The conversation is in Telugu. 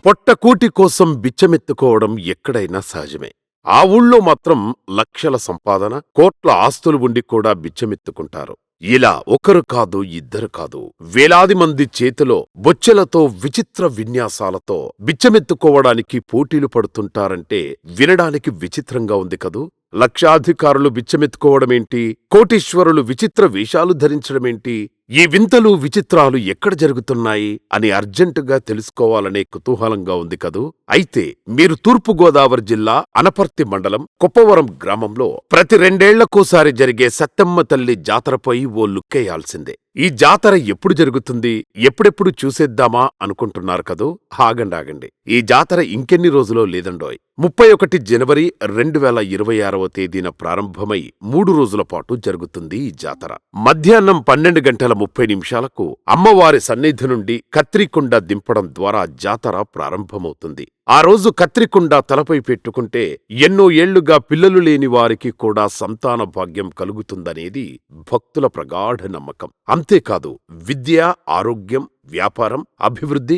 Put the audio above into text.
పొట్టకూటి కోసం బిచ్చమెత్తుకోవడం ఎక్కడైనా సహజమే. ఆ ఊళ్ళో మాత్రం లక్షల సంపాదన, కోట్ల ఆస్తులు ఉండి కూడా బిచ్చమెత్తుకుంటారు. ఇలా ఒకరు కాదు, ఇద్దరు కాదు, వేలాది మంది చేతిలో బొచ్చెలతో విచిత్ర విన్యాసాలతో బిచ్చమెత్తుకోవడానికి పోటీలు పడుతుంటారంటే వినడానికి విచిత్రంగా ఉంది కదూ. లక్షాధికారులు బిచ్చమెత్తుకోవడమేంటి, కోటీశ్వరులు విచిత్ర వేషాలు ధరించడమేంటి, ఈ వింతలు విచిత్రాలు ఎక్కడ జరుగుతున్నాయి అని అర్జెంటుగా తెలుసుకోవాలనే కుతూహలంగా ఉంది కదూ. అయితే మీరు తూర్పుగోదావరి జిల్లా అనపర్తి మండలం కుప్పవరం గ్రామంలో ప్రతి రెండేళ్లకోసారి జరిగే సత్తెమ్మ తల్లి జాతరపై ఓ లుక్కేయాల్సిందే. ఈ జాతర ఎప్పుడు జరుగుతుంది, ఎప్పుడెప్పుడు చూసేద్దామా అనుకుంటున్నారు కదూ. ఆగండాగండి, ఈ జాతర ఇంకెన్ని రోజులో లేదండోయ్. 31 జనవరి 2026వ తేదీన ప్రారంభమై 3 రోజుల పాటు జరుగుతుంది ఈ జాతర. మధ్యాహ్నం 12:30 అమ్మవారి సన్నిధి నుండి కత్రికుండ దింపడం ద్వారా జాతర ప్రారంభమవుతుంది. ఆ రోజు కత్రికుండ తలపై పెట్టుకుంటే ఎన్నో ఏళ్లుగా పిల్లలు లేని వారికి కూడా సంతాన భాగ్యం కలుగుతుందనేది భక్తుల ప్రగాఢ నమ్మకం. అంతేకాదు, విద్య, ఆరోగ్యం, వ్యాపారం, అభివృద్ధి